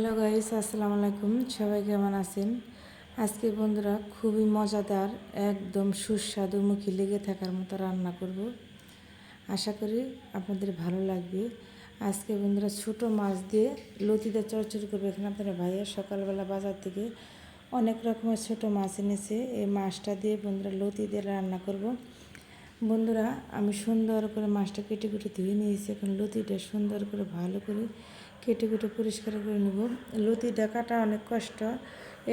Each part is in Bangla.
হ্যালো গাইস, আসসালামু আলাইকুম। সবাই কেমন আছেন? আজকে বন্ধুরা খুবই মজাদার, একদম সুস্বাদু, মুখে লেগে থাকার মতো রান্না করব। আশা করি আপনাদের ভালো লাগবে। আজকে বন্ধুরা ছোটো মাছ দিয়ে লতিতে চচ্চড়ি করবে। এখানে আপনারা ভাইয়া সকালবেলা বাজার থেকে অনেক রকমের ছোটো মাছ এনেছে। এই মাছটা দিয়ে বন্ধুরা লতি দিয়ে রান্না করব। বন্ধুরা আমি সুন্দর করে মাছটা কেটে কেটে ধুয়ে নিয়েছি। এখন লতিটা সুন্দর করে ভালো করে কেটে কেটে পরিষ্কার করে নেব। লতিটা কাটা অনেক কষ্ট,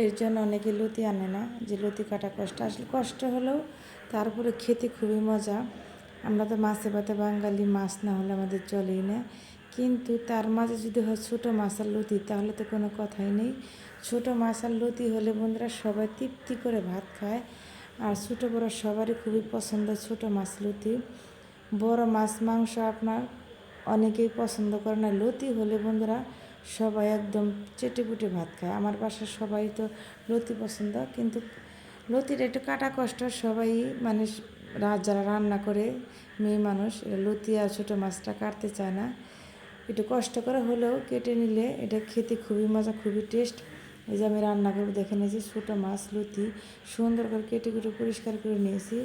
এর জন্য অনেকে লতি আনে না, যে লতি কাটা কষ্ট। আসলে কষ্ট হলেও তারপরে খেতে খুবই মজা। আমরা তো মাছে ভাতে বাঙালি, মাছ না হলে আমাদের চলেই না। কিন্তু তার মাঝে যদি হয় ছোটো মাছ আর লতি, তাহলে তো কোনো কথাই নেই। ছোটো মাছ আর লতি হলে বন্ধুরা সবাই তৃপ্তি করে ভাত খায়। আর ছোটো বড়ো সবারই খুবই পছন্দ ছোটো মাছ লতি। বড় মাছ মাংস আপনার অনেকেই পছন্দ করে না। লতি হলে বন্ধুরা সবাই একদম চেটেপুটে ভাত খায়। আমার বাসার সবাই তো লতি পছন্দ, কিন্তু লতিটা একটু কাটা কষ্ট। সবাই মানে যারা রান্না করে মেয়ে মানুষ, এটা লতি আর ছোটো মাছটা কাটতে চায় না। একটু কষ্ট করে হলেও কেটে নিলে এটা খেতে খুবই মজা, খুবই টেস্ট। এই যে আমি রান্না করবো দেখে নিয়েছি, ছোটো মাছ লতি সুন্দর করে কেটে কেটে পরিষ্কার করে নিয়েছি।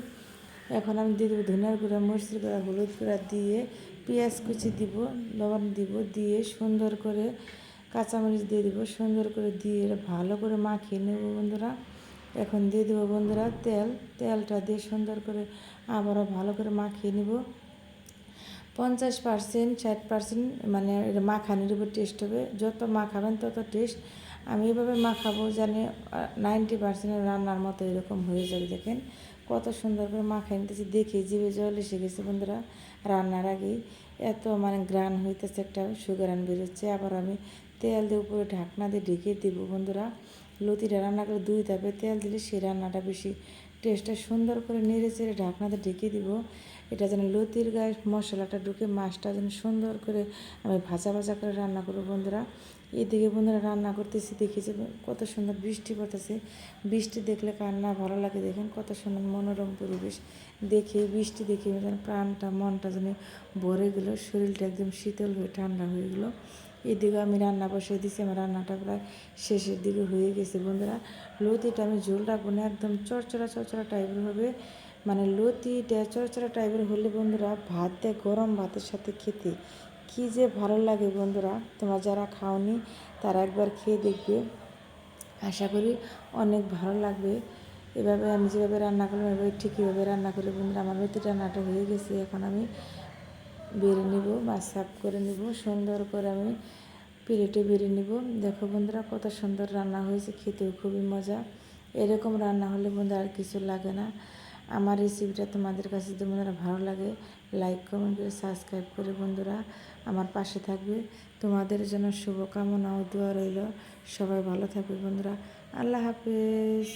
এখন আমি দিয়ে দেবো ধনিয়ার গুঁড়া, মরিচের গুঁড়া, হলুদ গুঁড়া দিয়ে পেঁয়াজ কুচি দিব, লবণ দিব, দিয়ে সুন্দর করে কাঁচামরিচ দিয়ে দিব, সুন্দর করে দিয়ে ভালো করে মাখিয়ে নেব বন্ধুরা। এখন দিয়ে দেবো বন্ধুরা তেলটা দিয়ে সুন্দর করে আবারও ভালো করে মাখিয়ে নেব। 50% 60% মানে এটা মাখানোর উপর টেস্ট হবে। যত মাখাবেন তত টেস্ট। আমি এভাবে মাখাবো জানি 90% রান্নার মতো এরকম হয়ে যাবে। দেখেন কত সুন্দর করে মাখাই নিতেছি, দেখে জিভে জল এসে গেছে বন্ধুরা। রান্নার আগেই এত মানে গ্রান হইতেছে, একটা সুগারান বেরোচ্ছে। আবার আমি তেল দিয়ে উপরে ঢাকনা দিয়ে ঢেকে দেবো বন্ধুরা। লতিটা রান্না করে 2 ধাপে তেল দিলে সেই রান্নাটা বেশি টেস্টটা সুন্দর করে নেড়ে চেড়ে ঢাকনাতে ঢেকে দিব। এটা যেন লতির গায়ে মশলাটা ঢুকে, মাছটা যেন সুন্দর করে আমি ভাজা ভাজা করে রান্না করবো বন্ধুরা। এদিকে বন্ধুরা রান্না করতেছি, দেখেছি কত সুন্দর বৃষ্টি পড়তেছে। বৃষ্টি দেখলে কার না ভালো লাগে। দেখেন কত সুন্দর মনোরম পরিবেশ। দেখে বৃষ্টি দেখে যেন প্রাণটা মনটা যেন ভরে গেল, শরীরটা একদম শীতল হয়ে ঠান্ডা হয়ে গেলো। এদিকে আমি রান্না বসিয়ে দিয়েছি, আমার রান্নাটা প্রায় শেষের দিকে হয়ে গেছে বন্ধুরা। লতিটা আমি ঝোল রাখবো না, একদম চড়চড়া চড়চড়া টাইপের হবে। মানে লতিটা চড়চড়া টাইপের হলে বন্ধুরা ভাত দেয়, গরম ভাতের সাথে খেতে কী যে ভালো লাগে বন্ধুরা। তোমরা যারা খাওনি তারা একবার খেয়ে দেখবে, আশা করি অনেক ভালো লাগবে। এভাবে আমি যেভাবে রান্না করলাম এভাবে ঠিকইভাবে রান্না করি বন্ধুরা। আমার লতি রান্নাটা হয়ে গেছে, এখন আমি বেড়ে নিব বা সার্ভ করে নিব। সুন্দর করে আমি প্লেটে বেড়ে নিব। দেখো বন্ধুরা কত সুন্দর রান্না হয়েছে, খেতেও খুবই মজা। এরকম রান্না হলে বন্ধুরা আর কিছু লাগে না। আমার রেসিপিটা তোমাদের কাছে যদি বন্ধুরা ভালো লাগে, লাইক কমেন্ট করে সাবস্ক্রাইব করে বন্ধুরা আমার পাশে থাকবে। তোমাদের জন্য শুভকামনা ও দোয়া রইল। সবাই ভালো থাকবে বন্ধুরা। আল্লাহ হাফেজ।